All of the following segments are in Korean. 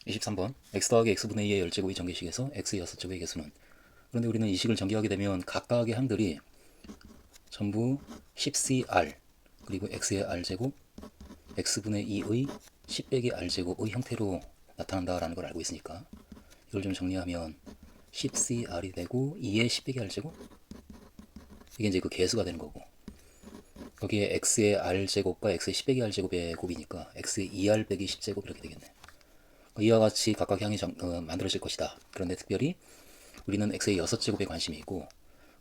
23번 x 더하기 x분의 2의 열제곱이 전개식에서 x의 6제곱의 개수는. 그런데 우리는 이 식을 전개하게 되면 각각의 항들이 전부 10cr 그리고 x의 r제곱 x분의 2의 10 빼기 r제곱의 형태로 나타난다라는 걸 알고 있으니까 이걸 좀 정리하면 10cr이 되고 2의 10 빼기 r제곱, 이게 이제 그 개수가 되는 거고, 여기에 x의 r제곱과 x의 10 빼기 r제곱의 곱이니까 x의 2r 빼기 10제곱 이렇게 되겠네. 이와 같이 각각 향이 만들어질 것이다. 그런데 특별히 우리는 x의 6제곱에 관심이 있고,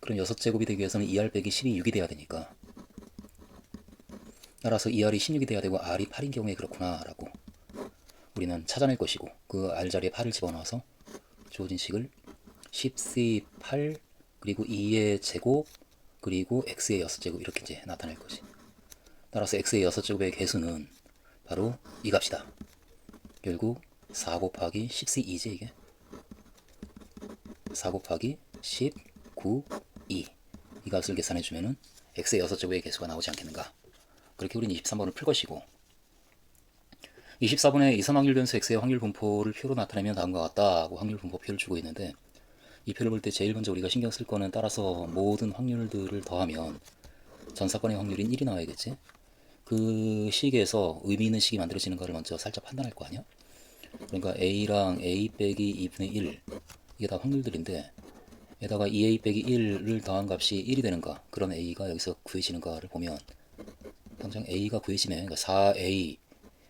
그럼 6제곱이 되기 위해서는 2r 빼기 10이 6이 돼야 되니까, 따라서 2r이 16이 돼야 되고 r이 8인 경우에 그렇구나 라고 우리는 찾아낼 것이고, 그 r 자리에 8을 집어넣어서 주어진 식을 10c8 그리고 2의 제곱 그리고 x의 6제곱 이렇게 이제 나타낼 것이. 따라서 x의 6제곱의 개수는 바로 이 값이다. 결국 4 곱하기 10c2지 이게. 4 곱하기 10, 9, 2. 이 값을 계산해주면은 x의 6제곱의 개수가 나오지 않겠는가. 그렇게 우리는 23번을 풀 것이고, 24번에 이선 확률 변수 x의 확률 분포를 표로 나타내면 다음과 같다 하고 확률 분포 표를 주고 있는데, 이 표를 볼 때 제일 먼저 우리가 신경 쓸 거는 따라서 모든 확률들을 더하면 전 사건의 확률인 1이 나와야겠지. 그 식에서 의미 있는 식이 만들어지는 것을 먼저 살짝 판단할 거 아니야. 그러니까 a랑 a 빼기 2분의 1, 이게 다 확률들인데, 에다가 2a 빼기 1을 더한 값이 1이 되는가, 그런 a가 여기서 구해지는가를 보면 당장 a가 구해지네. 그러니까 4a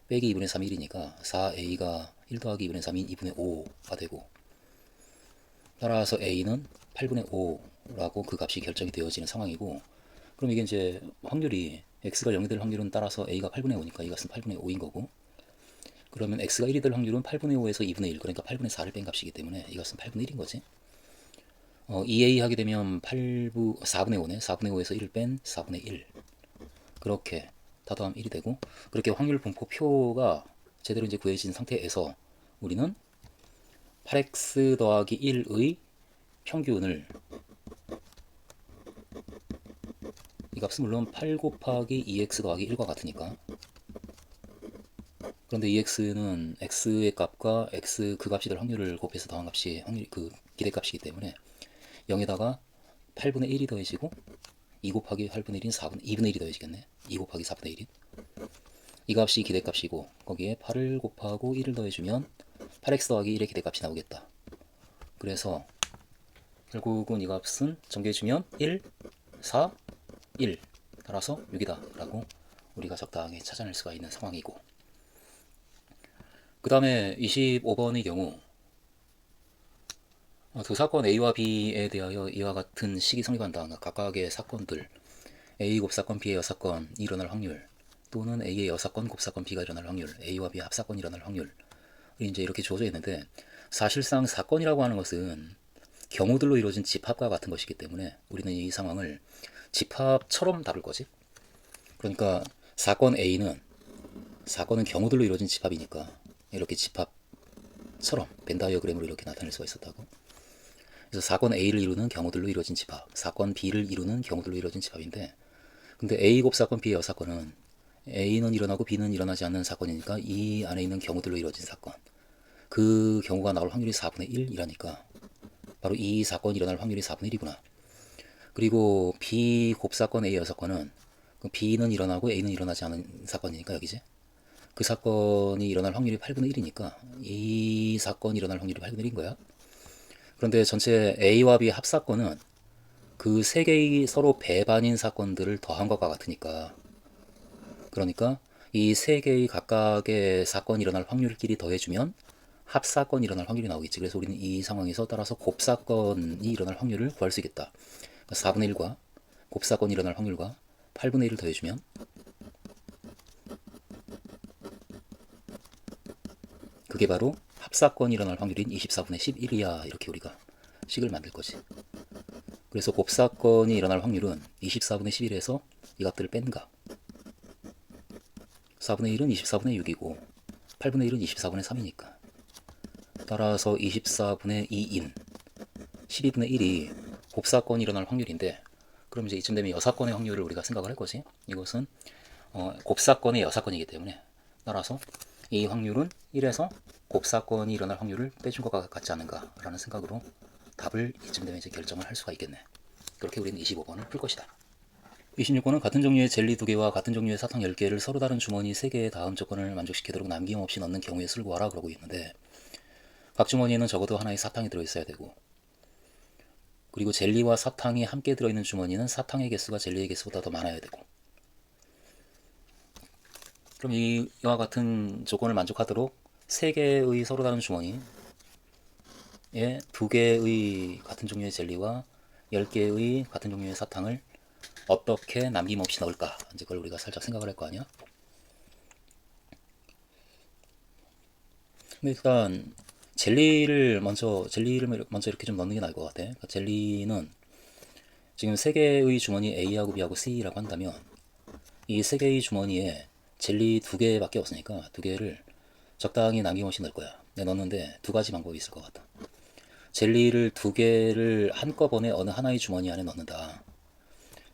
빼기 2분의 3이 1이니까 4a가 1 더하기 2분의 3인 2분의 5가 되고, 따라서 a는 8분의 5라고 그 값이 결정이 되어지는 상황이고, 그럼 이게 이제 확률이 x가 0이 될 확률은 따라서 a가 8분의 5니까 이 값은 8분의 5인 거고, 그러면 x가 1이 될 확률은 8분의 5에서 2분의 1, 그러니까 8분의 4를 뺀 값이기 때문에 이 값은 8분의 1인 거지. 2a 하게 되면 4분의 5네. 4분의 5에서 1을 뺀 4분의 1. 그렇게 다 더하면 1이 되고, 그렇게 확률 분포 표가 제대로 이제 구해진 상태에서 우리는 8x 더하기 1의 평균을, 이 값은 물론 8 곱하기 2x 더하기 1과 같으니까, 그런데 2x는 x의 값과 x 그 값이 될 확률을 곱해서 더한 값이 확률 그 기대값이기 때문에 0에다가 8분의 1이 더해지고 2 곱하기 8분의 1인 2분의 1이 더해지겠네. 2 곱하기 4분의 1인 이 값이 기대값이고, 거기에 8을 곱하고 1을 더해주면 8x 더하기 1의 기대값이 나오겠다. 그래서 결국은 이 값은 정리해주면 1, 4, 1, 따라서 6이다 라고 우리가 적당하게 찾아낼 수가 있는 상황이고, 그 다음에 25번의 경우 두 사건 A와 B에 대하여 이와 같은 식이 성립한다. 각각의 사건들 A 곱사건 B의 여사건이 일어날 확률, 또는 A의 여사건 곱사건 B가 일어날 확률, A와 B의 합사건이 일어날 확률이 이제 이렇게 주어져 있는데, 사실상 사건이라고 하는 것은 경우들로 이루어진 집합과 같은 것이기 때문에 우리는 이 상황을 집합처럼 다룰 거지. 그러니까 사건은 경우들로 이루어진 집합이니까 이렇게 집합처럼 벤 다이어그램으로 이렇게 나타낼 수가 있었다고. 그래서 사건 A를 이루는 경우들로 이루어진 집합, 사건 B를 이루는 경우들로 이루어진 집합인데, 근데 A 곱사건 B의 여사건은 A는 일어나고 B는 일어나지 않는 사건이니까 이 안에 있는 경우들로 이루어진 사건, 그 경우가 나올 확률이 4분의 1이라니까 바로 이 사건이 일어날 확률이 4분의 1이구나. 그리고 B 곱사건 A 여사건은 B는 일어나고 A는 일어나지 않은 사건이니까 여기지. 그 사건이 일어날 확률이 8분의 1이니까 이 사건이 일어날 확률이 8분의 1인 거야. 그런데 전체 A와 B 합사건은 그 세 개의 서로 배반인 사건들을 더한 것과 같으니까, 그러니까 이 세 개의 각각의 사건이 일어날 확률끼리 더해주면 합사건이 일어날 확률이 나오겠지. 그래서 우리는 이 상황에서 따라서 곱사건이 일어날 확률을 구할 수 있겠다. 그러니까 4분의 1과 곱사건이 일어날 확률과 8분의 1을 더해주면 그게 바로 합사건이 일어날 확률인 24분의 11이야. 이렇게 우리가 식을 만들 거지. 그래서 곱사건이 일어날 확률은 24분의 11에서 이 값들을 뺀 값, 4분의 1은 24분의 6이고 8분의 1은 24분의 3이니까, 따라서 24분의 2인 12분의 1이 곱사건이 일어날 확률인데, 그럼 이제 이쯤 되면 여사건의 확률을 우리가 생각을 할 거지. 이것은 곱사건의 여사건이기 때문에, 따라서 이 확률은 1에서 곱사건이 일어날 확률을 빼준 것 같지 않은가라는 생각으로 답을 이쯤 되면 이제 결정을 할 수가 있겠네. 그렇게 우리는 25번을 풀 것이다. 26번은 같은 종류의 젤리 2개와 같은 종류의 사탕 10개를 서로 다른 주머니 3개의 다음 조건을 만족시키도록 남김없이 넣는 경우에 수를 구하라 그러고 있는데, 각 주머니에는 적어도 하나의 사탕이 들어있어야 되고, 그리고 젤리와 사탕이 함께 들어있는 주머니는 사탕의 개수가 젤리의 개수보다 더 많아야 되고, 그럼 이와 같은 조건을 만족하도록 3개의 서로 다른 주머니에 2개의 같은 종류의 젤리와 10개의 같은 종류의 사탕을 어떻게 남김없이 넣을까? 이제 그걸 우리가 살짝 생각을 할 거 아니야? 근데 일단 젤리를 먼저 이렇게 좀 넣는 게 나을 것 같아. 그러니까 젤리는 지금 3개의 주머니 A하고 B하고 C라고 한다면 이 3개의 주머니에 젤리 2개밖에 없으니까 2개를 적당히 남김없이 넣을 거야. 내가 넣는데 2가지 방법이 있을 것 같다. 젤리를 2개를 한꺼번에 어느 하나의 주머니 안에 넣는다.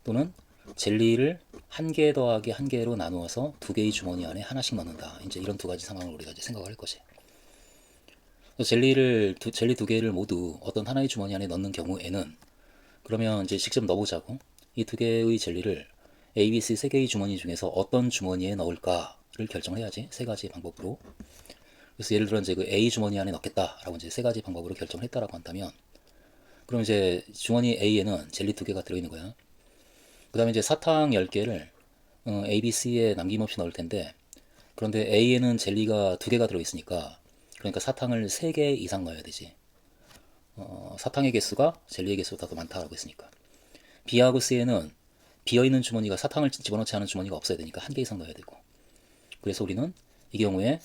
또는 젤리를 1개 더하기 1개로 나누어서 2개의 주머니 안에 하나씩 넣는다. 이제 이런 2가지 상황을 우리가 이제 생각을 할 것이. 젤리 2개를 모두 어떤 하나의 주머니 안에 넣는 경우에는, 그러면 이제 직접 넣어보자고. 이 2개의 젤리를 A, B, C 3개의 주머니 중에서 어떤 주머니에 넣을까를 결정을 해야지. 3가지 방법으로. 그래서 예를 들어 이제 그 A 주머니 안에 넣겠다라고 이제 3가지 방법으로 결정을 했다라고 한다면, 그럼 이제 주머니 A에는 젤리 2개가 들어있는 거야. 그 다음에 이제 사탕 10개를 A, B, C에 남김없이 넣을 텐데, 그런데 A에는 젤리가 2개가 들어있으니까, 그러니까 사탕을 3개 이상 넣어야 되지. 사탕의 개수가 젤리의 개수보다 더 많다라고 했으니까. B하고 C에는 비어있는 주머니가, 사탕을 집어넣지 않은 주머니가 없어야 되니까 1개 이상 넣어야 되고. 그래서 우리는 이 경우에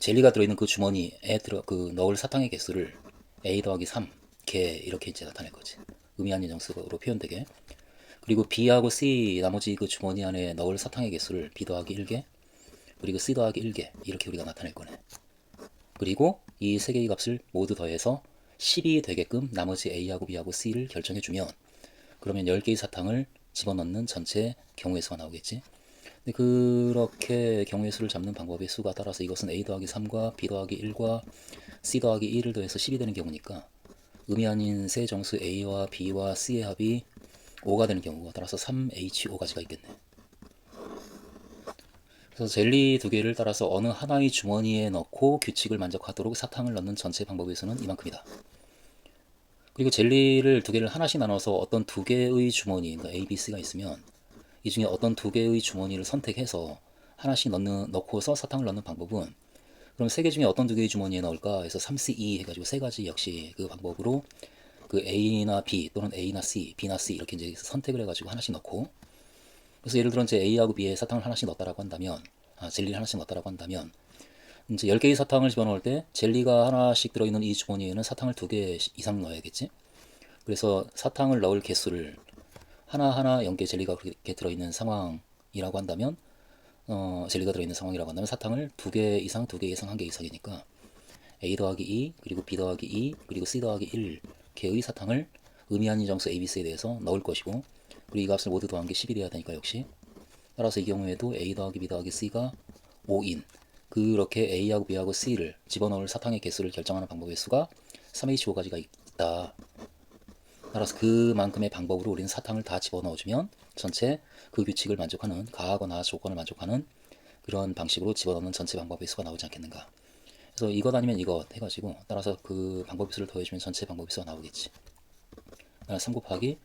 젤리가 들어있는 그 주머니에 넣을 사탕의 개수를 A 더하기 3개 이렇게 이제 나타낼 거지. 의미한 인정수로 표현되게. 그리고 B하고 C 나머지 그 주머니 안에 넣을 사탕의 개수를 B 더하기 1개, 그리고 C 더하기 1개 이렇게 우리가 나타낼 거네. 그리고 이 3개의 값을 모두 더해서 10이 되게끔 나머지 A하고 B하고 C를 결정해주면, 그러면 10개의 사탕을 집어넣는 전체 경우의 수가 나오겠지. 근데 그렇게 경우의 수를 잡는 방법의 수가 따라서 이것은 A 더하기 3과 B 더하기 1과 C 더하기 1을 더해서 10이 되는 경우니까, 의미 아닌 세 정수 A와 B와 C의 합이 5가 되는 경우가 따라서 3H5가지가 있겠네. 그래서 젤리 2개를 따라서 어느 하나의 주머니에 넣고 규칙을 만족하도록 사탕을 넣는 전체 방법의 수는 이만큼이다. 그리고 젤리를 2개를 하나씩 나눠서 어떤 2개의 주머니, 그러니까 A, B, C가 있으면 이 중에 어떤 2개의 주머니를 선택해서 하나씩 넣고서 사탕을 넣는 방법은, 그럼 3개 중에 어떤 2개의 주머니에 넣을까 해서 3C2 해가지고 3가지 역시 그 방법으로 그 A나 B 또는 A나 C, B나 C 이렇게 이제 선택을 해가지고 하나씩 넣고, 그래서 예를 들어 이제 A하고 B에 사탕을 하나씩 넣었다라고 한다면, 젤리를 하나씩 넣었다라고 한다면, 이제 10개의 사탕을 집어넣을 때 젤리가 하나씩 들어있는 이 주머니에는 사탕을 2개 이상 넣어야겠지. 그래서 사탕을 넣을 개수를 하나하나 0개 젤리가 그렇게 들어있는 상황이라고 한다면, 젤리가 들어있는 상황이라고 한다면 사탕을 2개 이상, 2개 이상, 1개 이상이니까 A 더하기 2, 그리고 B 더하기 2, 그리고 C 더하기 1개의 사탕을 의미한 인정수 A, B, C에 대해서 넣을 것이고, 그리고 이 값을 모두 더한 게 10이 돼야 되니까 역시, 따라서 이 경우에도 A 더하기 B 더하기 C가 5인, 그렇게 A하고 B하고 C를 집어넣을 사탕의 개수를 결정하는 방법의 수가 3H5가지가 있다. 따라서 그만큼의 방법으로 우리는 사탕을 다 집어넣어주면 전체 그 규칙을 만족하는, 가하거나 조건을 만족하는 그런 방식으로 집어넣는 전체 방법의 수가 나오지 않겠는가. 그래서 이것 아니면 이것 해가지고 따라서 그 방법의 수를 더해주면 전체 방법의 수가 나오겠지. 3 곱하기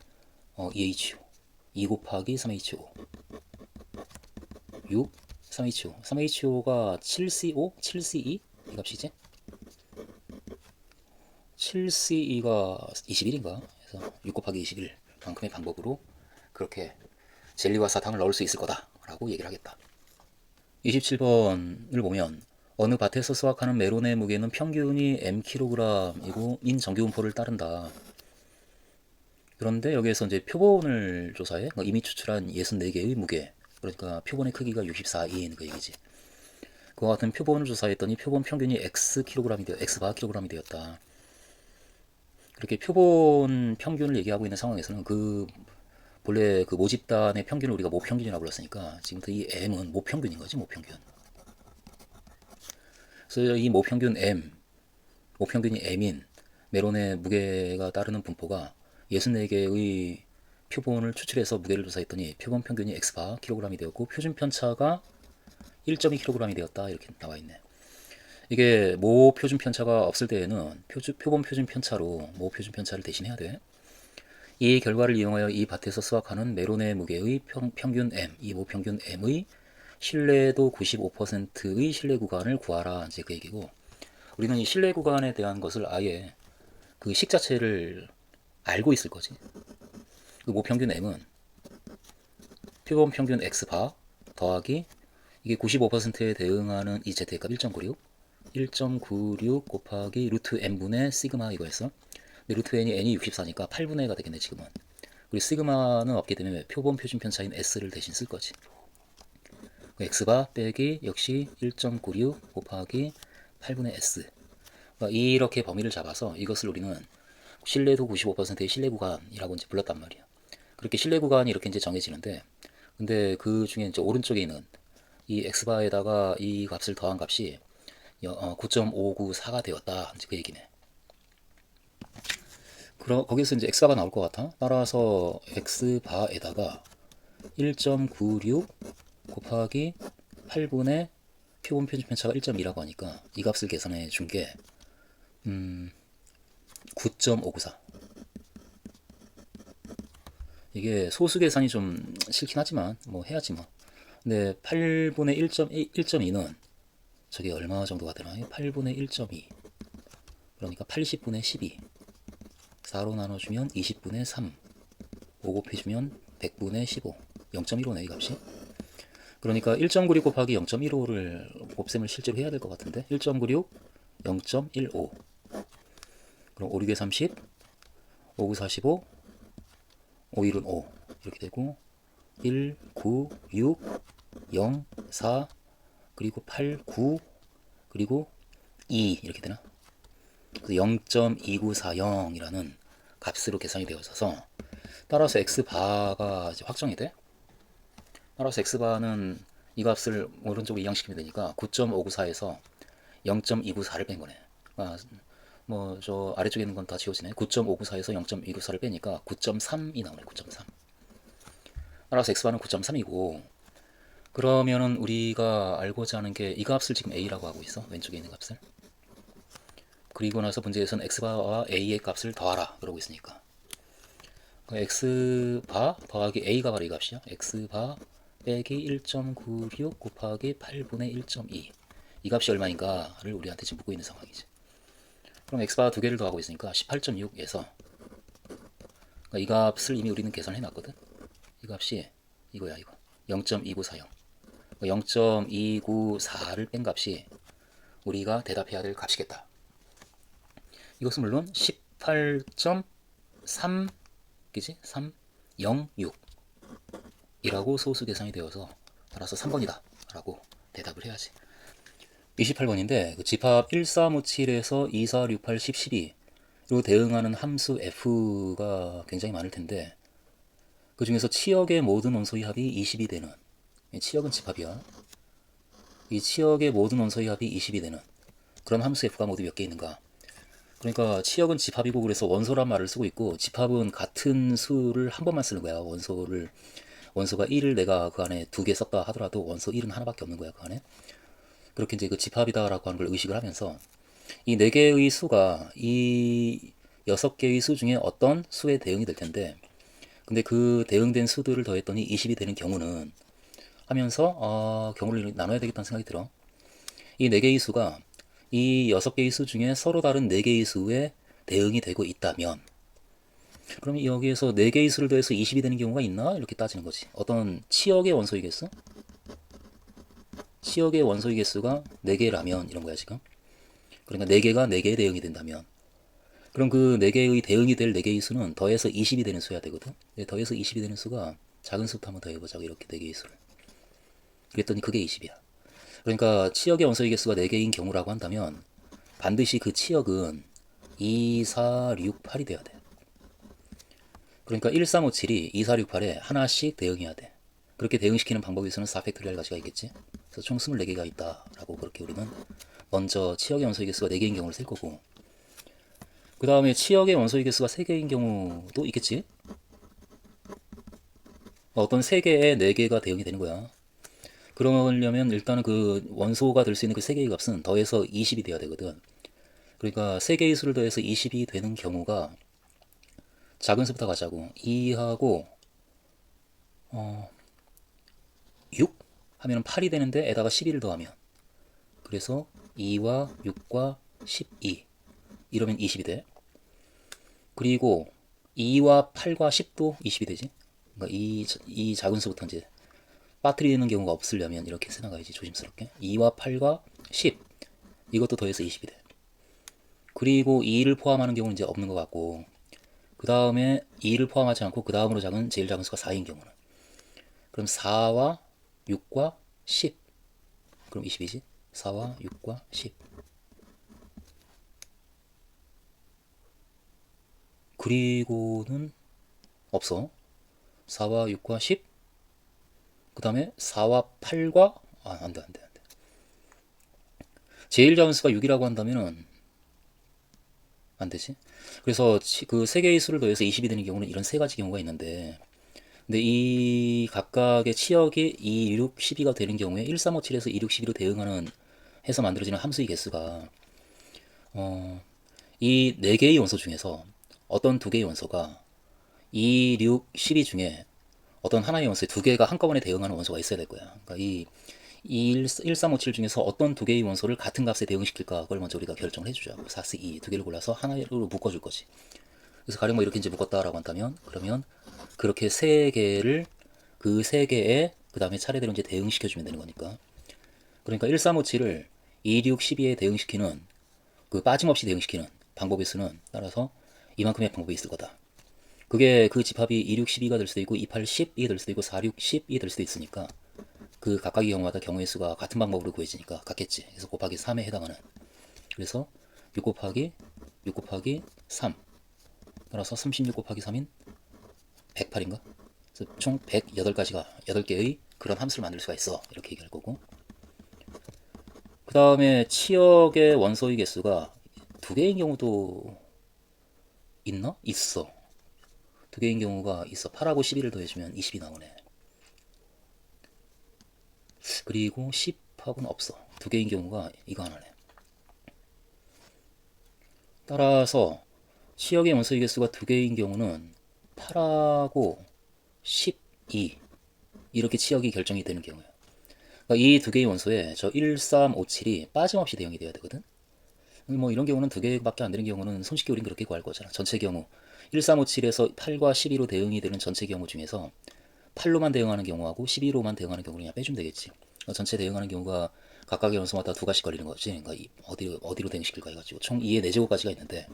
2H5, 2 곱하기 3H5, 6, 3H5. 3H5가 7CO? 7CE? 이 값이지? 7CE가 21인가? 그래서 6 곱하기 21 만큼의 방법으로 그렇게 젤리와 사탕을 넣을 수 있을 거다라고 얘기를 하겠다. 27번을 보면 어느 밭에서 수확하는 메론의 무게는 평균이 mkg이고 인 정규분포를 따른다. 그런데 여기에서 이제 표본을 조사해. 그러니까 이미 추출한 64개의 무게, 그러니까 표본의 크기가 64인 그 얘기지. 그와 같은 표본을 조사했더니 표본 평균이 xbar kg이 되었다. 그렇게 표본 평균을 얘기하고 있는 상황에서는 본래 그 모집단의 평균을 우리가 모평균이라고 불렀으니까 지금부터 이 m은 모평균인 거지, 모평균. 그래서 이 모평균 M, 모평균이 M인 메론의 무게가 따르는 분포가 64개의 표본을 추출해서 무게를 조사했더니 표본 평균이 X바 kg이 되었고 표준 편차가 1.2kg이 되었다. 이렇게 나와 있네. 이게 모 표준 편차가 없을 때에는 표본 표준 편차로 모 표준 편차를 대신해야 돼. 이 결과를 이용하여 이 밭에서 수확하는 메론의 무게의 평균 M, 이 모평균 M의 신뢰도 95%의 신뢰 구간을 구하라. 이제 그 얘기고, 우리는 이 신뢰 구간에 대한 것을 아예 그 식 자체를 알고 있을 거지. 그 모평균 M은 표본 평균 X바 더하기 이게 95%에 대응하는 이 Z값 1.96 곱하기 루트 N분의 시그마 이거였어. 근데 루트 N이 64니까 8분의 1가 되겠네 지금은. 그리고 시그마는 없기 때문에 표본 표준 편차인 S를 대신 쓸 거지. X바 빼기 역시 1.96 곱하기 8분의 S. 그러니까 이렇게 범위를 잡아서 이것을 우리는 신뢰도 95%의 신뢰 구간이라고 이제 불렀단 말이야. 그렇게 신뢰 구간이 이렇게 이제 정해지는데, 근데 그 중에 이제 오른쪽에 있는 이 X바에다가 이 값을 더한 값이 9.594가 되었다. 이제 그 얘기네. 거기서 이제 X바가 나올 것 같아. 따라서 X바에다가 1.96 곱하기 8분의 표본 표준 편차가 1.2라고 하니까 이 값을 계산해 준 게 9.594. 이게 소수 계산이 좀 싫긴 하지만 뭐 해야지 뭐. 근데 8분의 1.2는 저게 얼마 정도가 되나? 8분의 1.2 그러니까 80분의 12 4로 나눠주면 20분의 3 5 곱해주면 100분의 15 0.15네 이 값이. 그러니까 1.96 곱하기 0.15를 곱셈을 실제로 해야 될 것 같은데 1.96 0.15 그럼 5, 6에 30 5, 9, 45 5, 1은 5 이렇게 되고 1, 9, 6, 0, 4 그리고 8, 9 그리고 2 이렇게 되나? 0.2940이라는 값으로 계산이 되어 있어서 따라서 X바가 이제 확정이 돼. 따라서 X바는 이 값을 오른쪽으로 이항시키면 되니까 9.594에서 0.294를 뺀 거네. 그러니까 뭐 저 아래쪽에 있는 건 다 지워지네. 9.594에서 0.294를 빼니까 9.3이 나오네. 9.3. 따라서 X바는 9.3이고 그러면은 우리가 알고자 하는 게 이 값을 지금 A라고 하고 있어. 왼쪽에 있는 값을. 그리고 나서 문제에서는 X바와 A의 값을 더하라 그러고 있으니까 X바 더하기 A가 바로 이 값이야. X바 빼기 1.96 곱하기 8분의 1.2 이 값이 얼마인가를 우리한테 지금 묻고 있는 상황이지. 그럼 X바 두 개를 더하고 있으니까 18.6에서 그러니까 이 값을 이미 우리는 계산해 놨거든. 이 값이 이거야 이거 0.2940 0.294를 뺀 값이 우리가 대답해야 될 값이겠다. 이것은 물론 18.3 그지? 306 이라고 소수 계산이 되어서 따라서 3번이다 라고 대답을 해야지. 28번인데 그 집합 1357에서 2468 10 12로 대응하는 함수 f가 굉장히 많을 텐데 그 중에서 치역의 모든 원소의 합이 20이 되는, 치역은 집합이야. 이 치역의 모든 원소의 합이 20이 되는 그런 함수 f가 모두 몇 개 있는가? 그러니까 치역은 집합이고 그래서 원소란 말을 쓰고 있고 집합은 같은 수를 한 번만 쓰는 거야. 원소가 1을 내가 그 안에 두 개 썼다 하더라도 원소 1은 하나밖에 없는 거야 그 안에. 그렇게 이제 그 집합이다라고 하는 걸 의식을 하면서 이 네 개의 수가 이 6개의 수 중에 어떤 수에 대응이 될 텐데 근데 그 대응된 수들을 더했더니 20이 되는 경우는 하면서 경우를 나눠야 되겠다는 생각이 들어. 이 네 개의 수가 이 6개의 수 중에 서로 다른 4개의 수에 대응이 되고 있다면 그럼 여기에서 4개의 수를 더해서 20이 되는 경우가 있나? 이렇게 따지는 거지. 어떤 치역의 원소의 개수? 치역의 원소의 개수가 4개라면 이런 거야 지금. 그러니까 4개가 4개의 대응이 된다면 그럼 그 4개의 대응이 될 4개의 수는 더해서 20이 되는 수야 되거든. 더해서 20이 되는 수가 작은 수부터 한번 더해보자고 이렇게 4개의 수를. 그랬더니 그게 20이야. 그러니까 치역의 원소의 개수가 4개인 경우라고 한다면 반드시 그 치역은 2, 4, 6, 8이 돼야 돼. 그러니까 1357이 2, 4, 6, 8에 하나씩 대응해야 돼. 그렇게 대응시키는 방법에서는 4팩토리얼 가지가 있겠지. 그래서 총 24개가 있다라고 그렇게 우리는 먼저 치역의 원소의 개수가 4개인 경우를 셀 거고, 그 다음에 치역의 원소의 개수가 3개인 경우도 있겠지. 어떤 3개에 4개가 대응이 되는 거야. 그러려면 일단은 그 원소가 될 수 있는 그 3개의 값은 더해서 20이 돼야 되거든. 그러니까 3개의 수를 더해서 20이 되는 경우가 작은 수부터 가자고. 2하고 6 하면 8이 되는데 에다가 12를 더하면, 그래서 2와 6과 12 이러면 20이 돼. 그리고 2와 8과 10도 20이 되지. 그러니까 이 작은 수부터 이제 빠뜨리는 경우가 없으려면 이렇게 써나가야지, 조심스럽게. 2와 8과 10 이것도 더해서 20이 돼. 그리고 2를 포함하는 경우는 이제 없는 것 같고, 그 다음에 2를 포함하지 않고 그 다음으로 작은 제일 작은 수가 4인 경우는, 그럼 4와 6과 10 그럼 20이지. 4와 6과 10 그리고는 없어. 4와 6과 10 그 다음에 4와 8과 안돼 안돼 안돼. 제일 작은 수가 6이라고 한다면은 안되지. 그래서 그 세 개의 수를 더해서 20이 되는 경우는 이런 세 가지 경우가 있는데, 근데 이 각각의 치역이 2, 6, 12가 되는 경우에 1357에서 2, 6, 12로 대응하는 해서 만들어지는 함수의 개수가 이 네 개의 원소 중에서 어떤 두 개의 원소가 2, 6, 12 중에 어떤 하나의 원소에 두 개가 한꺼번에 대응하는 원소가 있어야 될 거야. 그러니까 이 1357 중에서 어떤 두 개의 원소를 같은 값에 대응시킬까, 그걸 먼저 우리가 결정을 해주자. 4, 2, 두 개를 골라서 하나로 묶어줄 거지. 그래서 가령 뭐 이렇게 이제 묶었다라고 한다면, 그러면 그렇게 세 개를 그 세 개에 그 다음에 차례대로 이제 대응시켜주면 되는 거니까. 그러니까 1357을 2, 6, 12에 대응시키는, 그 빠짐없이 대응시키는 방법의 수는 따라서 이만큼의 방법이 있을 거다. 그게 그 집합이 2, 6, 12가 될 수도 있고 2, 8, 10이 될 수도 있고 4, 6, 10이 될 수도 있으니까 그 각각의 경우마다 경우의 수가 같은 방법으로 구해지니까 같겠지. 그래서 곱하기 3에 해당하는, 그래서 6 곱하기 3 따라서 36 곱하기 3인 108인가? 그래서 총 108가지가 8개의 그런 함수를 만들 수가 있어, 이렇게 얘기할 거고, 그 다음에 치역의 원소의 개수가 두 개인 경우도 있나? 있어. 두 개인 경우가 있어. 8하고 12를 더해주면 20이 나오네. 그리고 10하고는 없어. 두 개인 경우가 이거 하나네. 따라서 치역의 원소의 개수가 두 개인 경우는 8하고 12 이렇게 치역이 결정이 되는 경우예요. 그러니까 이 두 개의 원소에 저 1357이 빠짐없이 대응이 돼야 되거든. 뭐 이런 경우는 두 개밖에 안 되는 경우는 손쉽게 우린 그렇게 구할 거잖아. 전체 경우 1357에서 8과 12로 대응이 되는 전체 경우 중에서 8로만 대응하는 경우하고 12로만 대응하는 경우를 그냥 빼주면 되겠지. 전체 대응하는 경우가 각각의 원소마다 두 가지씩 걸리는 거지. 그러니까 어디로 대응시킬까 해가지고 총 2의 4제곱까지가 있는데,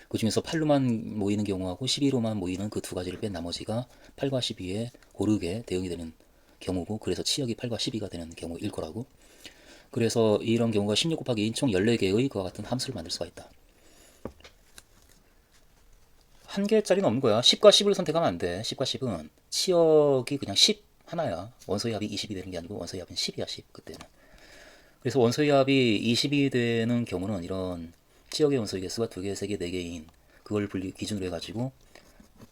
그 중에서 8로만 모이는 경우하고 12로만 모이는 그 두 가지를 뺀 나머지가 8과 12에 고르게 대응이 되는 경우고, 그래서 치역이 8과 12가 되는 경우일 거라고. 그래서 이런 경우가 16 곱하기 2인 총 14개의 그와 같은 함수를 만들 수가 있다. 한 개짜리는 없는 거야. 10과 10을 선택하면 안 돼. 10과 10은 치역이 그냥 10 하나야. 원소의 합이 20이 되는 게 아니고 원소의 합은 10이야, 10 그때는. 그래서 원소의 합이 20이 되는 경우는 이런 치역의 원소의 개수가 2개, 3개, 4개인 그걸 기준으로 해가지고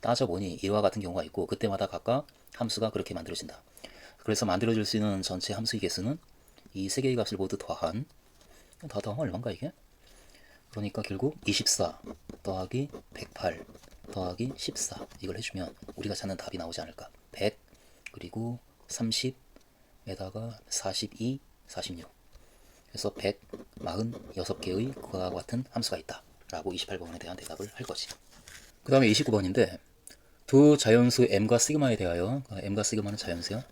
따져보니 이와 같은 경우가 있고, 그때마다 각각 함수가 그렇게 만들어진다. 그래서 만들어질 수 있는 전체 함수의 개수는 이 세 개의 값을 모두 더한, 다 더하면 얼마인가 이게? 그러니까 결국 24 더하기 108 더하기 14 이걸 해주면 우리가 찾는 답이 나오지 않을까. 100 그리고 30에다가 42, 46 그래서 146개의 그와 같은 함수가 있다 라고 28번에 대한 대답을 할 거지. 그 다음에 29번인데 두 자연수 m과 시그마에 대하여, m과 시그마는 자연수야.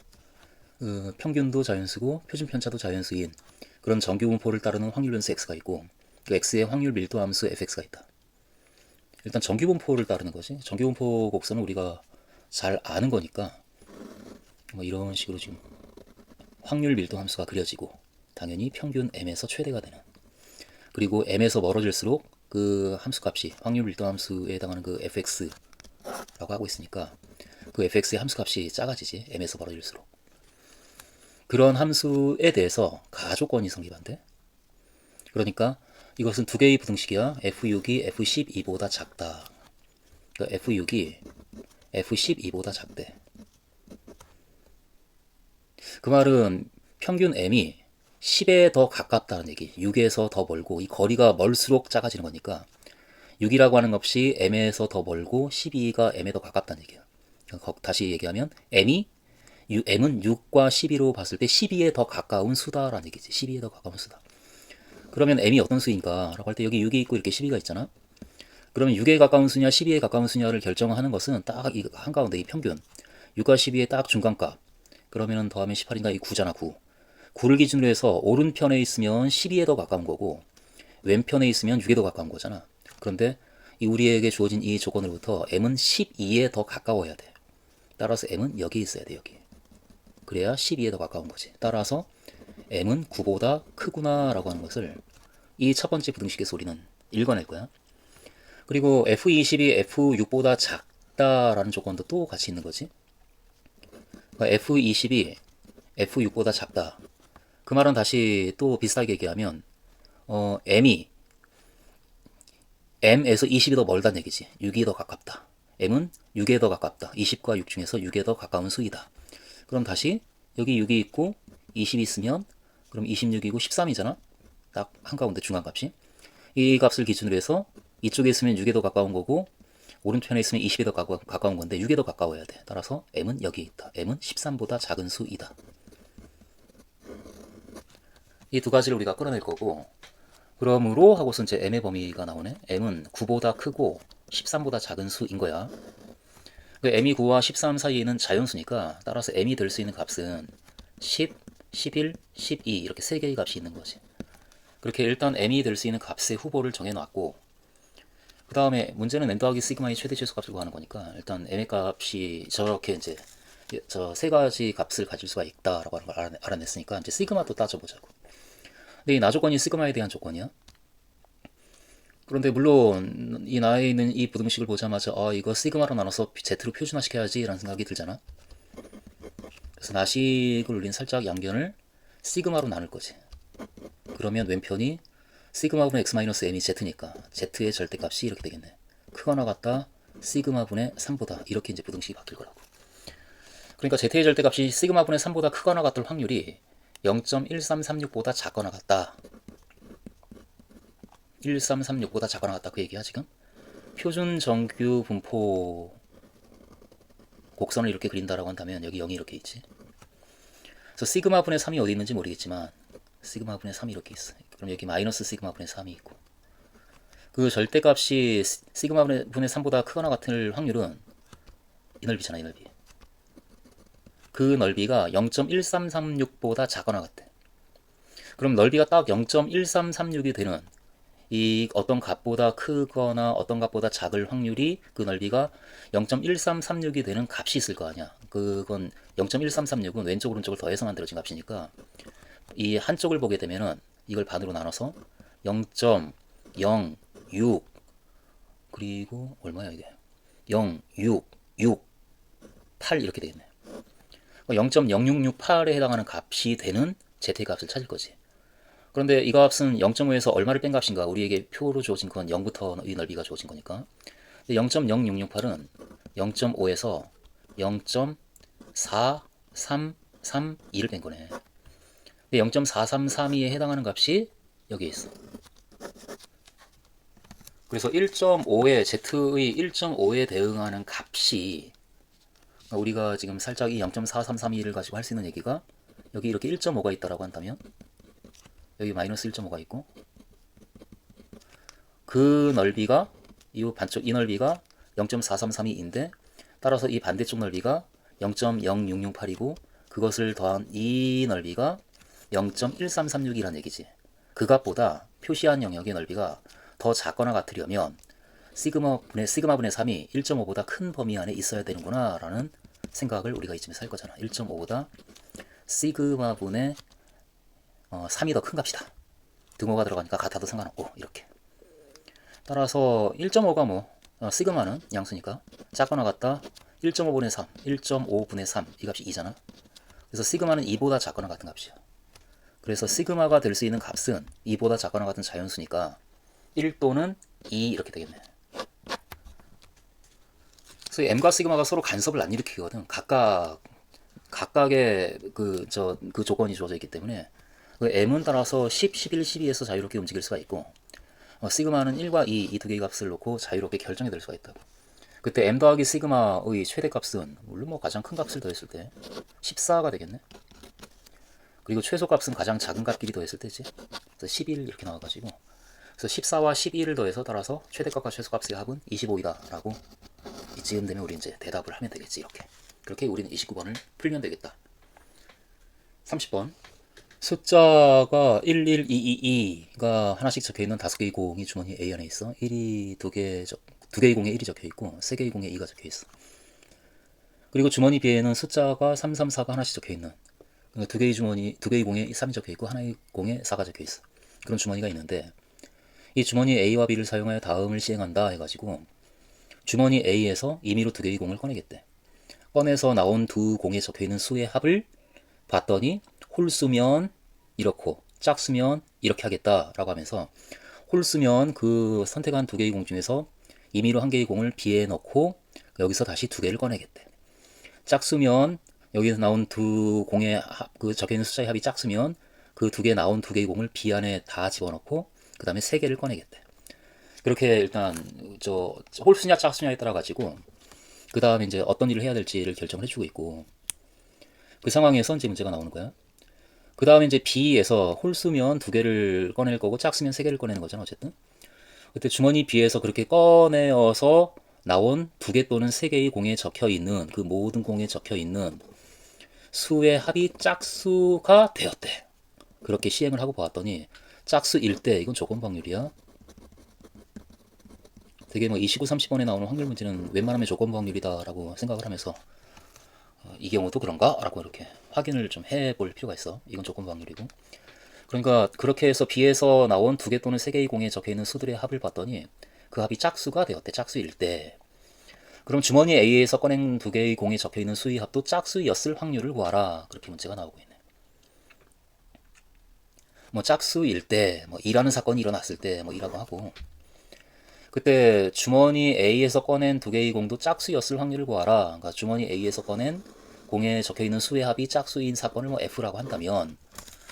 평균도 자연수고 표준편차도 자연수인 그런 정규분포를 따르는 확률 변수 x가 있고, 그 x의 확률 밀도 함수 fx가 있다. 일단 정규분포를 따르는 거지. 정규분포 곡선은 우리가 잘 아는 거니까 뭐 이런 식으로 지금 확률 밀도 함수가 그려지고, 당연히 평균 m에서 최대가 되는, 그리고 m에서 멀어질수록 그 함수 값이 확률 밀도 함수에 해당하는 그 fx라고 하고 있으니까 그 fx의 함수값이 작아지지. m에서 벌어질수록. 그런 함수에 대해서 가조건이 성립한대. 그러니까 이것은 두 개의 부등식이야. f6이 f12보다 작다. 그러니까 f6이 f12보다 작대. 그 말은 평균 m이 10에 더 가깝다는 얘기. 6에서 더 멀고 이 거리가 멀수록 작아지는 거니까 6이라고 하는 값이 m에서 더 멀고 12가 m에 더 가깝다는 얘기야. 다시 얘기하면 m은 6과 12로 봤을 때 12에 더 가까운 수다라는 얘기지. 12에 더 가까운 수다. 그러면 m이 어떤 수인가 라고 할 때 여기 6이 있고 이렇게 12가 있잖아. 그러면 6에 가까운 수냐 12에 가까운 수냐를 결정하는 것은 딱 이 한가운데 이 평균 6과 12의 딱 중간값. 그러면 더하면 18인가 이 9잖아. 9. 9를 기준으로 해서 오른편에 있으면 12에 더 가까운 거고 왼편에 있으면 6에 더 가까운 거잖아. 그런데 이 우리에게 주어진 이 조건으로부터 m은 12에 더 가까워야 돼. 따라서 m은 여기 있어야 돼. 여기. 그래야 12에 더 가까운 거지. 따라서 m은 9보다 크구나 라고 하는 것을 이 첫 번째 부등식에서 우리는 읽어낼 거야. 그리고 f20이 f6보다 작다라는 조건도 또 같이 있는 거지. 그러니까 f20이 f6보다 작다. 그 말은 다시 또 비슷하게 얘기하면 m이 m에서 20이 더 멀다는 얘기지. 6이 더 가깝다. m은 6에 더 가깝다. 20과 6 중에서 6에 더 가까운 수이다. 그럼 다시 여기 6이 있고 20이 있으면 그럼 26이고 13이잖아. 딱 한가운데 중간값이. 이 값을 기준으로 해서 이쪽에 있으면 6에 더 가까운 거고 오른편에 있으면 20에 더 가까운 건데 6에 더 가까워야 돼. 따라서 m은 여기 있다. m은 13보다 작은 수이다. 이 두 가지를 우리가 끌어낼 거고 그러므로 하고서 이제 m의 범위가 나오네. m은 9보다 크고 13보다 작은 수인 거야. m이 9와 13 사이에는 자연수니까 따라서 m이 될 수 있는 값은 10, 11, 12 이렇게 세 개의 값이 있는 거지. 그렇게 일단 m이 될 수 있는 값의 후보를 정해놨고 그 다음에 문제는 n 더하기 시그마의 최대 최소값을 구하는 거니까 일단 m의 값이 저렇게 이제 저 세 가지 값을 가질 수가 있다라고 하는 걸 알아냈으니까 이제 시그마도 따져보자고. 근데 이 나조건이 시그마에 대한 조건이야. 그런데 물론 이 나에 있는 이 부등식을 보자마자 이거 시그마로 나눠서 Z로 표준화시켜야지 라는 생각이 들잖아. 그래서 나식을 올린 살짝 양변을 시그마로 나눌 거지. 그러면 왼편이 시그마분의 x-m이 z니까 z의 절대값이 이렇게 되겠네. 크거나 같다 시그마분의 3보다 이렇게 이제 부등식이 바뀔 거라고. 그러니까 z의 절대값이 시그마분의 3보다 크거나 같을 확률이 0.1336보다 작거나 같다. 1336보다 작거나 같다 그 얘기야 지금. 표준 정규 분포 곡선을 이렇게 그린다라고 한다면 여기 0이 이렇게 있지. 그래서 시그마분의 3이 어디 있는지 모르겠지만 시그마분의 3이 이렇게 있어. 그럼 여기 마이너스 시그마분의 3이 있고 그 절대값이 시그마분의 3보다 크거나 같을 확률은 이 넓이잖아. 이 넓이. 그 넓이가 0.1336보다 작거나 같대. 그럼 넓이가 딱 0.1336이 되는 이 어떤 값보다 크거나 어떤 값보다 작을 확률이 그 넓이가 0.1336이 되는 값이 있을 거 아니야. 그건 0.1336은 왼쪽 오른쪽을 더해서 만들어진 값이니까 이 한쪽을 보게 되면은 이걸 반으로 나눠서 0.06 그리고 얼마야 이게 0.668 이렇게 되겠네. 0.0668에 해당하는 값이 되는 z의 값을 찾을 거지. 그런데 이 값은 0.5에서 얼마를 뺀 값인가? 우리에게 표로 주어진 건 0부터 이 넓이가 주어진 거니까. 0.0668은 0.5에서 0.4332를 뺀 거네. 0.4332에 해당하는 값이 여기에 있어. 그래서 1.5의 z의 1.5에 대응하는 값이 우리가 지금 살짝 이 0.4332를 가지고 할 수 있는 얘기가 여기 이렇게 1.5가 있다라고 한다면 여기 마이너스 1.5가 있고 그 넓이가 이 반쪽 이 넓이가 0.4332인데 따라서 이 반대쪽 넓이가 0.0668이고 그것을 더한 이 넓이가 0.1336이라는 얘기지. 그 값보다 표시한 영역의 넓이가 더 작거나 같으려면 시그마분의 3이 1.5보다 큰 범위 안에 있어야 되는구나 라는 생각을 우리가 이쯤에서 할 거잖아. 1.5보다 시그마분의 3이 더 큰 값이다. 등호가 들어가니까 같아도 상관없고 이렇게. 따라서 1.5가 시그마는 양수니까 작거나 같다 1.5분의 3, 1.5분의 3 이 값이 2잖아. 그래서 시그마는 2보다 작거나 같은 값이야. 그래서 시그마가 될 수 있는 값은 2보다 작거나 같은 자연수니까 1 또는 2 이렇게 되겠네. 그래서 m과 시그마가 서로 간섭을 안 일으키거든. 각각의 그 조건이 주어져 있기 때문에 그 m은 따라서 10, 11, 12에서 자유롭게 움직일 수가 있고 시그마는 1과 2 이 두 개의 값을 놓고 자유롭게 결정해 될 수가 있다고. 그때 m 더하기 시그마의 최대값은 물론 뭐 가장 큰 값을 더했을 때 14가 되겠네. 그리고 최소값은 가장 작은 값끼리 더했을 때지. 그래서 11 이렇게 나와가지고 그래서 14와 12를 더해서 따라서 최대값과 최소값의 합은 25이다 라고 이쯤 되면 우리 이제 대답을 하면 되겠지. 이렇게 그렇게 우리는 29번을 풀면 되겠다. 30번 숫자가 11222가 하나씩 적혀있는 5개의 공이 주머니 A 안에 있어. 1이 두 개의 공에 1이 적혀있고 3개의 공에 2가 적혀있어. 그리고 주머니 B에는 숫자가 334가 하나씩 적혀있는, 그러니까 두 개의 공에 3이 적혀있고 하나의 공에 4가 적혀있어. 그런 주머니가 있는데 이 주머니 A와 B를 사용하여 다음을 시행한다 해가지고 주머니 A에서 임의로 두 개의 공을 꺼내겠대. 꺼내서 나온 두 공에 적혀있는 수의 합을 봤더니 홀수면 이렇고 짝수면 이렇게 하겠다라고 하면서 홀수면 그 선택한 두 개의 공 중에서 임의로 한 개의 공을 B에 넣고 여기서 다시 두 개를 꺼내겠대. 짝수면 여기서 나온 두 공에 그 적혀있는 숫자의 합이 짝수면 그 두 개 나온 두 개의 공을 B 안에 다 집어넣고 그 다음에 세 개를 꺼내겠대. 그렇게 일단 홀수냐 짝수냐에 따라 가지고 그 다음에 이제 어떤 일을 해야 될지를 결정을 해주고 있고, 그 상황에서 이제 문제가 나오는 거야. 그 다음에 이제 B에서 홀수면 두 개를 꺼낼 거고 짝수면 세 개를 꺼내는 거잖아 어쨌든. 그때 주머니 B에서 그렇게 꺼내어서 나온 두 개 또는 세 개의 공에 적혀 있는 그 모든 공에 적혀 있는 수의 합이 짝수가 되었대. 그렇게 시행을 하고 보았더니 짝수일 때 이건 조건 확률이야. 되게 뭐 29, 30번에 나오는 확률 문제는 웬만하면 조건 확률이다라고 생각을 하면서 이 경우도 그런가? 라고 이렇게 확인을 좀 해볼 필요가 있어. 이건 조건 확률이고. 그러니까 그렇게 해서 B에서 나온 두 개 또는 세 개의 공에 적혀있는 수들의 합을 봤더니 그 합이 짝수가 되었대. 짝수일 때. 그럼 주머니 A에서 꺼낸 두 개의 공에 적혀있는 수의 합도 짝수였을 확률을 구하라. 그렇게 문제가 나오고 있네. 뭐 짝수일 때, 뭐 이라는 사건이 일어났을 때, 뭐 이라고 하고, 그때 주머니 A에서 꺼낸 두 개의 공도 짝수였을 확률을 구하라. 그러니까 주머니 A에서 꺼낸 공에 적혀있는 수의 합이 짝수인 사건을 뭐 F라고 한다면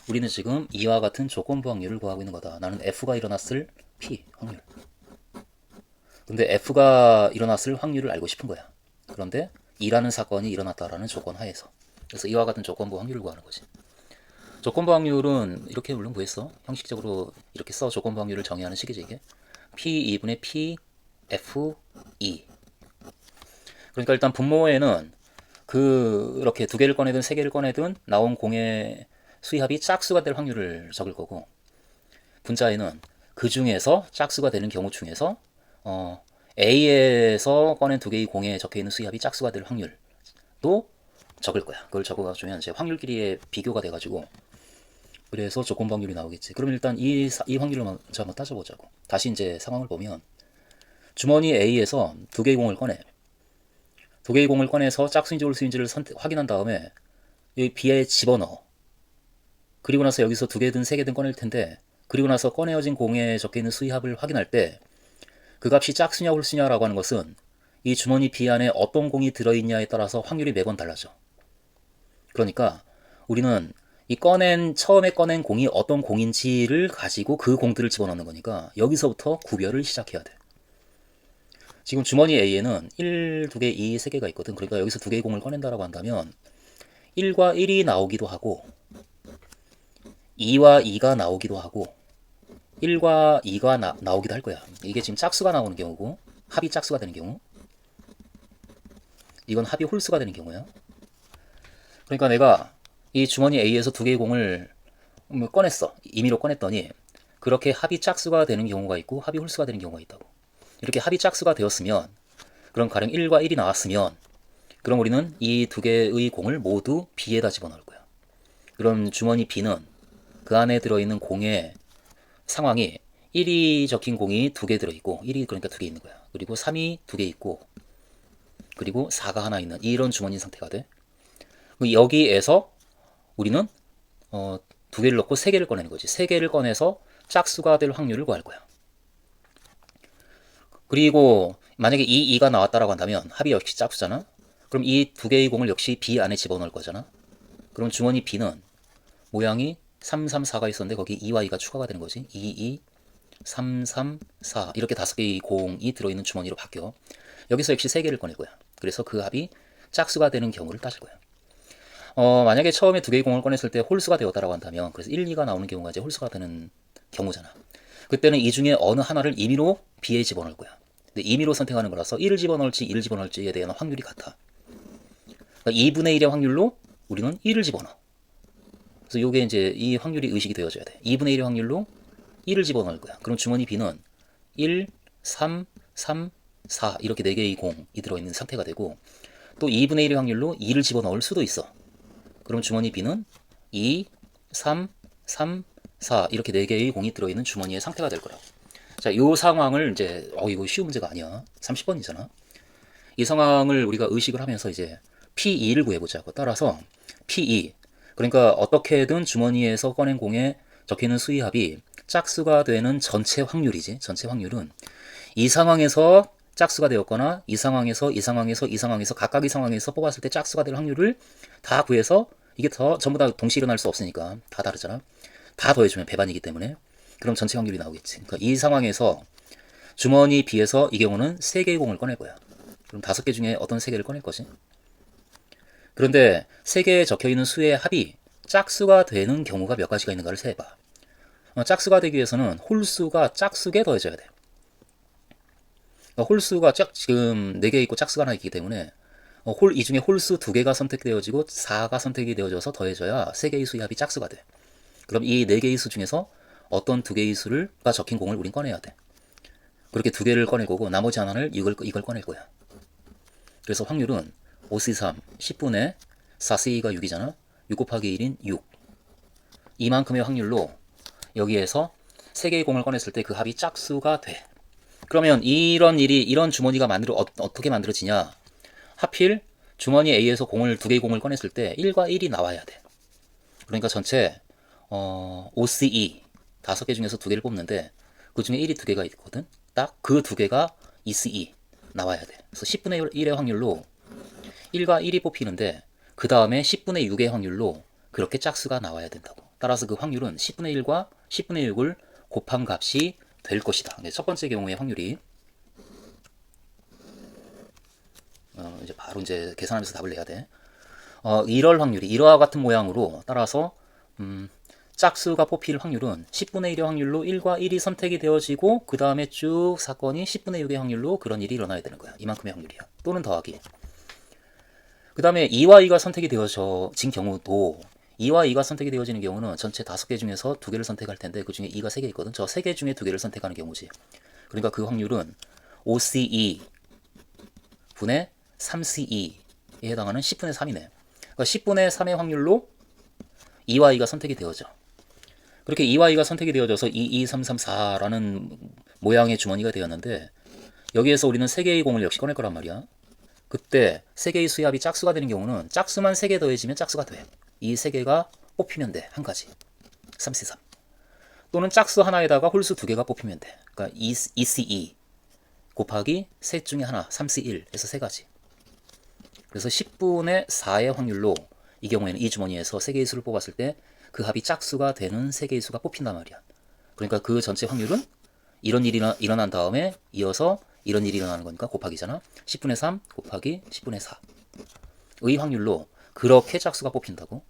우리는 지금 이와 같은 조건부 확률을 구하고 있는 거다. 나는 F가 일어났을 P 확률. 근데 F가 일어났을 확률을 알고 싶은 거야. 그런데 이라는 사건이 일어났다라는 조건 하에서. 그래서 이와 같은 조건부 확률을 구하는 거지. 조건부 확률은 이렇게 물론 구했어. 형식적으로 이렇게 써. 조건부 확률을 정의하는 식이지 이게. P2분의 P, F, E. 그러니까 일단 분모에는 이렇게 두 개를 꺼내든 세 개를 꺼내든 나온 공의 수합이 짝수가 될 확률을 적을 거고, 분자에는 그 중에서 짝수가 되는 경우 중에서 A에서 꺼낸 두 개의 공에 적혀있는 수합이 짝수가 될 확률도 적을 거야. 그걸 적어주면 이제 확률끼리의 비교가 돼가지고 그래서 조건부 확률이 나오겠지. 그럼 일단 이 확률을 먼저 한번 따져보자고. 다시 이제 상황을 보면 주머니 A에서 두 개의 공을 꺼내. 두 개의 공을 꺼내서 짝수인지 홀수인지를 확인한 다음에 여기 B에 집어넣어. 그리고 나서 여기서 두 개든 세 개든 꺼낼 텐데, 그리고 나서 꺼내어진 공에 적혀있는 수의 합을 확인할 때 그 값이 짝수냐 홀수냐라고 하는 것은 이 주머니 B 안에 어떤 공이 들어있냐에 따라서 확률이 매번 달라져. 그러니까 우리는 처음에 꺼낸 공이 어떤 공인지를 가지고 그 공들을 집어넣는 거니까 여기서부터 구별을 시작해야 돼. 지금 주머니 A에는 1, 2개, 2, 3개가 있거든. 그러니까 여기서 두 개의 공을 꺼낸다라고 한다면 1과 1이 나오기도 하고 2와 2가 나오기도 하고 1과 2가 나오기도 할 거야. 이게 지금 짝수가 나오는 경우고 합이 짝수가 되는 경우, 이건 합이 홀수가 되는 경우야. 그러니까 내가 이 주머니 A에서 두 개의 공을 꺼냈어. 임의로 꺼냈더니 그렇게 합이 짝수가 되는 경우가 있고 합이 홀수가 되는 경우가 있다고. 이렇게 합이 짝수가 되었으면, 그럼 가령 1과 1이 나왔으면 그럼 우리는 이 두 개의 공을 모두 B에다 집어넣을 거야. 그럼 주머니 B는 그 안에 들어있는 공의 상황이 1이 적힌 공이 두 개 들어있고 1이 그러니까 두 개 있는 거야. 그리고 3이 두 개 있고 그리고 4가 하나 있는 이런 주머니 상태가 돼. 여기에서 우리는 두 개를 넣고 세 개를 꺼내는 거지. 세 개를 꺼내서 짝수가 될 확률을 구할 거야. 그리고 만약에 이 2가 나왔다라고 한다면 합이 역시 짝수잖아. 그럼 이 두 개의 공을 역시 B 안에 집어넣을 거잖아. 그럼 주머니 B는 모양이 3, 3, 4가 있었는데 거기 2와 2가 추가가 되는 거지. 2, 2, 3, 3, 4 이렇게 다섯 개의 공이 들어있는 주머니로 바뀌어. 여기서 역시 세 개를 꺼낼 거야. 그래서 그 합이 짝수가 되는 경우를 따질 거야. 만약에 처음에 두 개의 공을 꺼냈을 때 홀수가 되었다라고 한다면 그래서 1, 2가 나오는 경우가 이제 홀수가 되는 경우잖아. 그때는 이 중에 어느 하나를 임의로 B에 집어넣을 거야. 근데 임의로 선택하는 거라서 1을 집어넣을지 2를 집어넣을지에 대한 확률이 같아. 그러니까 2분의 1의 확률로 우리는 1을 집어넣어. 그래서 이게 이제 이 확률이 의식이 되어져야 돼. 2분의 1의 확률로 1을 집어넣을 거야. 그럼 주머니 B는 1, 3, 3, 4 이렇게 4개의 공이 들어있는 상태가 되고 또 2분의 1의 확률로 2를 집어넣을 수도 있어. 그럼 주머니 B는 2, 3, 3, 4 이렇게 4개의 공이 들어있는 주머니의 상태가 될 거라고. 자, 이 상황을 이제 이거 쉬운 문제가 아니야. 30번이잖아. 이 상황을 우리가 의식을 하면서 이제 P2를 구해보자고. 따라서 P2 그러니까 어떻게든 주머니에서 꺼낸 공에 적혀있는 수의 합이 짝수가 되는 전체 확률이지. 전체 확률은 이 상황에서 짝수가 되었거나 이 상황에서 각각의 상황에서 뽑았을 때 짝수가 될 확률을 다 구해서 이게 전부 다 동시에 일어날 수 없으니까 다 다르잖아. 다 더해주면 배반이기 때문에 그럼 전체 확률이 나오겠지. 그러니까 이 상황에서 주머니 B에서 이 경우는 3개의 공을 꺼낼 거야. 그럼 5개 중에 어떤 3개를 꺼낼 거지? 그런데 3개에 적혀있는 수의 합이 짝수가 되는 경우가 몇 가지가 있는가를 세봐. 짝수가 되기 위해서는 홀수가 짝수에 더해져야 돼. 홀수가 지금 4개 있고 짝수가 하나 있기 때문에 이 중에 홀수 2개가 선택되어지고 4가 선택이 되어져서 더해져야 3개의 수의 합이 짝수가 돼. 그럼 이 4개의 수 중에서 어떤 2개의 수가 적힌 공을 우린 꺼내야 돼. 그렇게 2개를 꺼낼 거고 나머지 하나를 이걸 꺼낼 거야. 그래서 확률은 5C3 10분의 4C2가 6이잖아. 6 곱하기 1인 6. 이만큼의 확률로 여기에서 3개의 공을 꺼냈을 때 그 합이 짝수가 돼. 그러면 이런 주머니가 어떻게 만들어지냐? 하필 주머니 A에서 2개의 공을 꺼냈을 때 1과 1이 나와야 돼. 그러니까 전체 OCE 5개 중에서 2개를 뽑는데 그 중에 1이 2개가 있거든. 딱 그 2개가 ECE 나와야 돼. 그래서 10분의 1의 확률로 1과 1이 뽑히는데 그 다음에 10분의 6의 확률로 그렇게 짝수가 나와야 된다고. 따라서 그 확률은 10분의 1과 10분의 6을 곱한 값이 될 것이다. 첫 번째 경우의 확률이 이제 바로 이제 계산하면서 답을 내야 돼. 이럴 확률이 이러와 같은 모양으로 따라서 짝수가 뽑힐 확률은 10분의 1의 확률로 1과 1이 선택이 되어지고 그 다음에 쭉 사건이 10분의 6의 확률로 그런 일이 일어나야 되는 거야. 이만큼의 확률이야. 또는 더하기. 그 다음에 2와 2가 선택이 되어진 경우도 2와 2가 선택이 되어지는 경우는 전체 5개 중에서 2개를 선택할 텐데 그 중에 2가 3개 있거든. 저 3개 중에 2개를 선택하는 경우지. 그러니까 그 확률은 5CE 분의 3CE에 해당하는 10분의 3이네. 그러니까 10분의 3의 확률로 2와 2가 선택이 되어져. 그렇게 2와 2가 선택이 되어져서 2, 2, 3, 3, 4라는 모양의 주머니가 되었는데 여기에서 우리는 3개의 공을 역시 꺼낼 거란 말이야. 그때 3개의 수의 합이 짝수가 되는 경우는 짝수만 3개 더해지면 짝수가 돼. 이 3개가 뽑히면 돼. 한 가지. 3C3. 또는 짝수 하나에다가 홀수 2개가 뽑히면 돼. 그러니까 ECE 곱하기 셋 중에 하나 3C1 에서 3가지. 그래서 10분의 4의 확률로 이 경우에는 이 주머니에서 3개의 수를 뽑았을 때 그 합이 짝수가 되는 3개의 수가 뽑힌단 말이야. 그러니까 그 전체 확률은 이런 일이 일어난 다음에 이어서 이런 일이 일어나는 거니까 곱하기잖아. 10분의 3 곱하기 10분의 4의 확률로 그렇게 짝수가 뽑힌다고.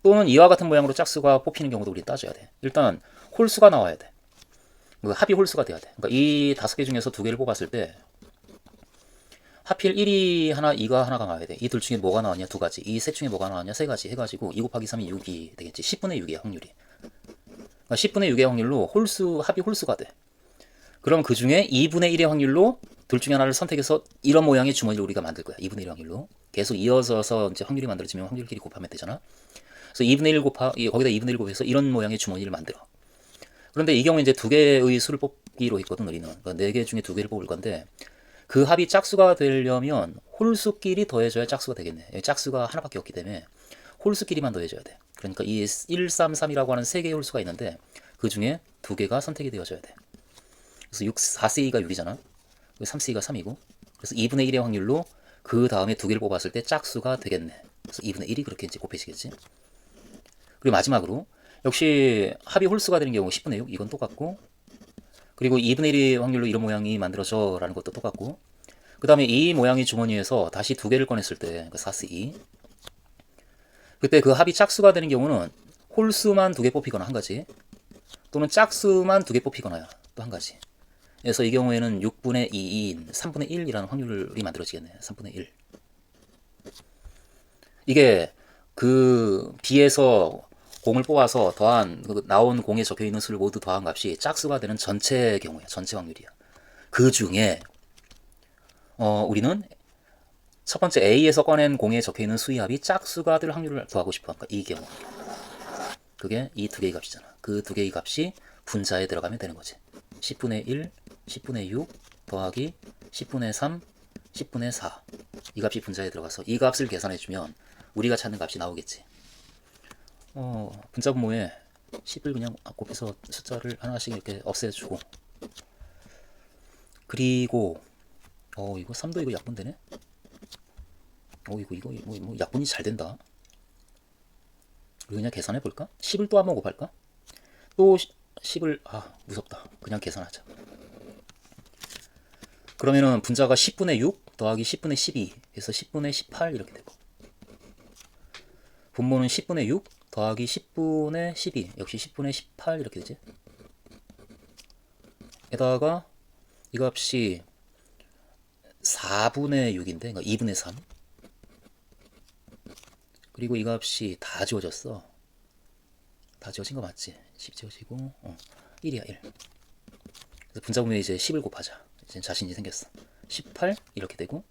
또는 이와 같은 모양으로 짝수가 뽑히는 경우도 우리 따져야 돼. 일단 홀수가 나와야 돼. 합이 홀수가 돼야 돼. 그러니까 이 5개 중에서 2개를 뽑았을 때 하필 1이 하나, 2가 하나가 나와야 돼. 이 둘 중에 뭐가 나왔냐? 2가지. 이 셋 중에 뭐가 나왔냐? 3가지 해가지고 2 곱하기 3이 6이 되겠지. 10분의 6이야 확률이. 그러니까 10분의 6의 확률로 합이 홀수가 돼. 그럼 그 중에 2분의 1의 확률로 둘 중에 하나를 선택해서 이런 모양의 주머니를 우리가 만들 거야. 2분의 1의 확률로. 계속 이어져서 이제 확률이 만들어지면 확률끼리 곱하면 되잖아. 그래서 2분의 1 거기다 2분의 1 곱해서 이런 모양의 주머니를 만들어. 그런데 이 경우에 이제 2개의 수를 뽑기로 했거든, 우리는. 그러니까 4개 중에 2개를 뽑을 건데 그 합이 짝수가 되려면 홀수끼리 더해줘야 짝수가 되겠네. 짝수가 하나밖에 없기 때문에 홀수끼리만 더해줘야 돼. 그러니까 이 133이라고 하는 세 개의 홀수가 있는데 그 중에 두 개가 선택이 되어져야 돼. 그래서 4C2가 6이잖아. 3C가 3이고. 그래서 2분의 1의 확률로 그 다음에 두 개를 뽑았을 때 짝수가 되겠네. 그래서 2분의 1이 그렇게 이제 곱해지겠지. 그리고 마지막으로 역시 합이 홀수가 되는 경우 10분의 6 이건 똑같고, 그리고 2분의 1의 확률로 이런 모양이 만들어져 라는 것도 똑같고, 그 다음에 이 모양의 주머니에서 다시 두 개를 꺼냈을 때 4C2 그때 그 합이 짝수가 되는 경우는 홀수만 두 개 뽑히거나 한 가지, 또는 짝수만 두 개 뽑히거나 또 한 가지. 그래서 이 경우에는 6분의 2인 3분의 1이라는 확률이 만들어지겠네. 3분의 1. 이게 그 B에서 공을 뽑아서 더한 그 나온 공에 적혀 있는 수를 모두 더한 값이 짝수가 되는 전체 경우야. 전체 확률이야. 그 중에 우리는 첫 번째 A에서 꺼낸 공에 적혀 있는 수의 합이 짝수가 될 확률을 구하고 싶어. 그러니까 이 경우. 그게 이 두 개의 값이잖아. 그 두 개의 값이 분자에 들어가면 되는 거지. 10분의 1, 10분의 6 더하기 10분의 3, 10분의 4. 이 값이 분자에 들어가서 이 값을 계산해주면 우리가 찾는 값이 나오겠지. 분자 분모에 10을 그냥 곱해서 숫자를 하나씩 이렇게 없애주고, 그리고 이거 3도 이거 약분되네. 이거 뭐 약분이 잘 된다. 우리 그냥 계산해 볼까? 10을 또 한번 곱할까? 또 10을 무섭다. 그냥 계산하자. 그러면은 분자가 10분의 6 더하기 10분의 12 해서 10분의 18 이렇게 되고, 분모는 10분의 6 더하기 10분의 12 역시 10분의 18 이렇게 되지. 에다가 이 값이 4분의 6인데 그러니까 2분의 3, 그리고 이 값이 다 지워졌어. 다 지워진 거 맞지? 10 지워지고 1이야 1. 그래서 분자 분모에 이제 10을 곱하자. 이제 자신이 생겼어. 18 이렇게 되고,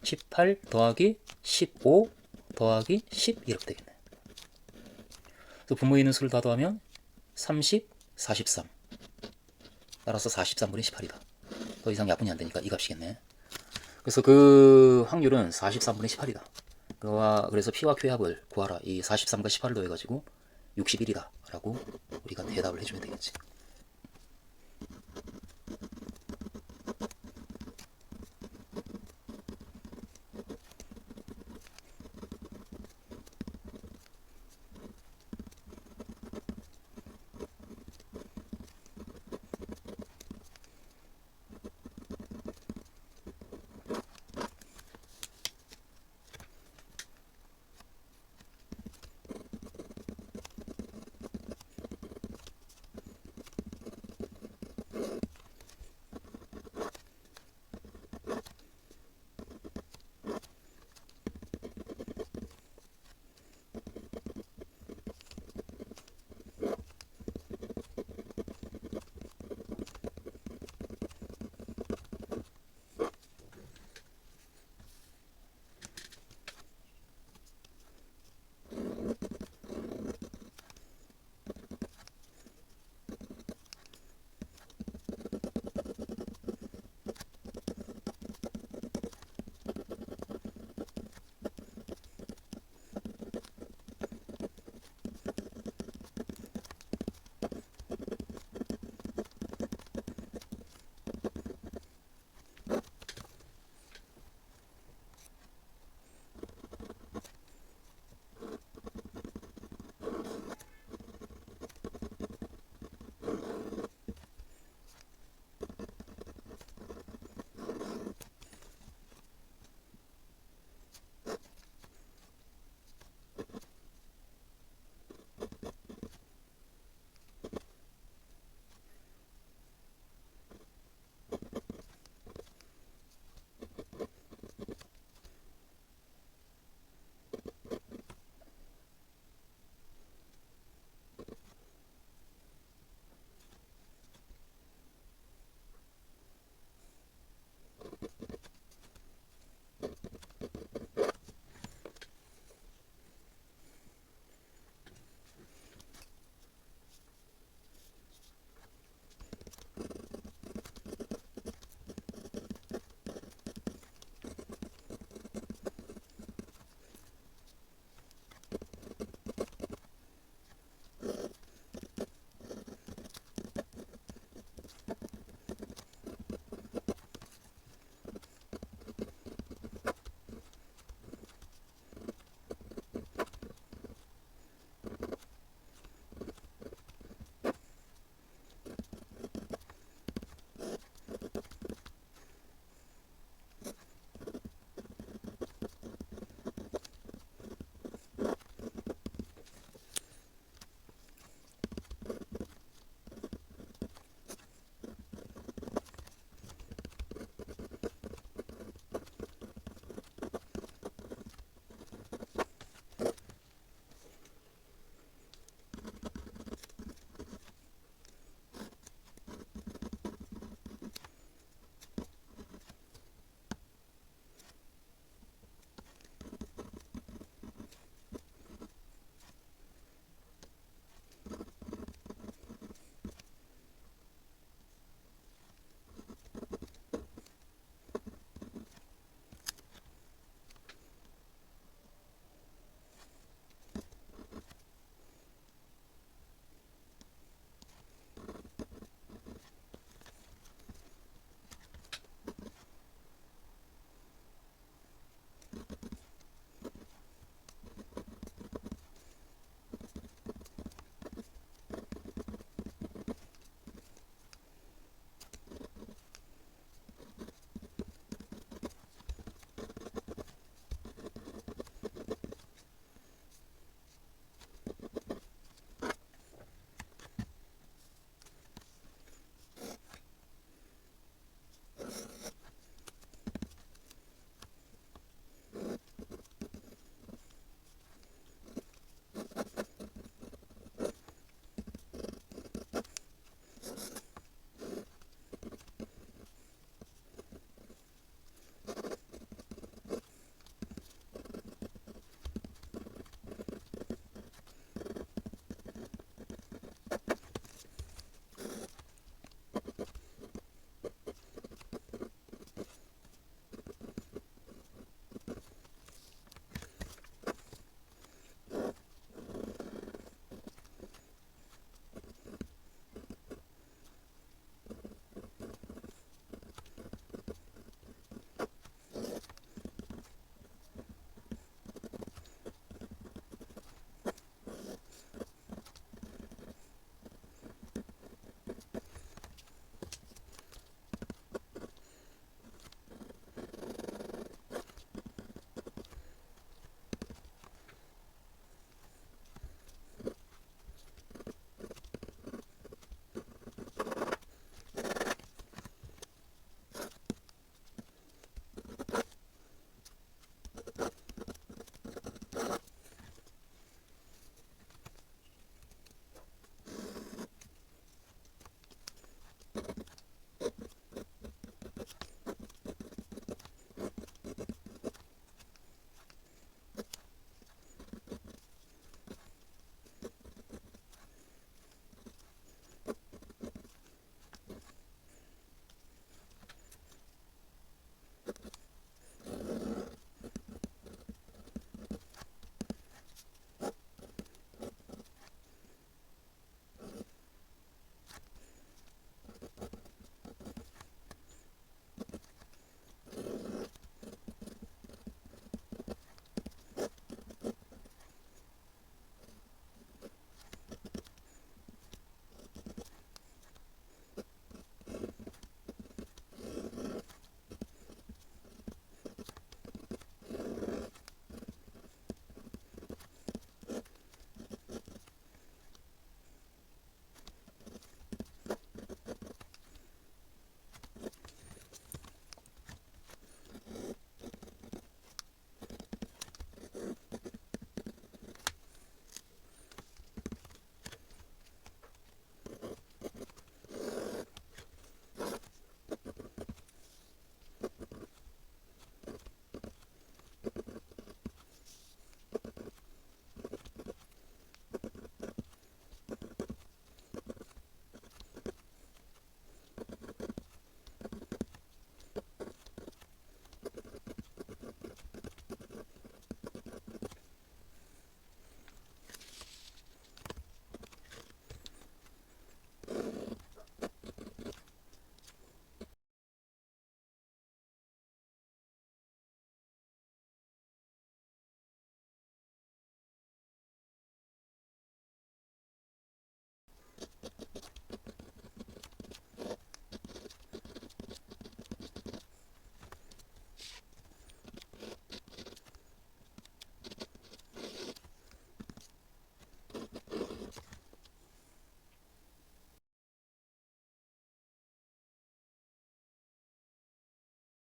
18 더하기 15 더하기 10 이렇게 되겠네. 그래서 분모에 있는 수를 다 더하면 30, 43. 따라서 43분의 18이다. 더 이상 약분이 안 되니까 이 값이겠네. 그래서 그 확률은 43분의 18이다. 그래서 P와 Q의 합을 구하라. 이 43과 18을 더해가지고 61이다 라고 우리가 대답을 해주면 되겠지.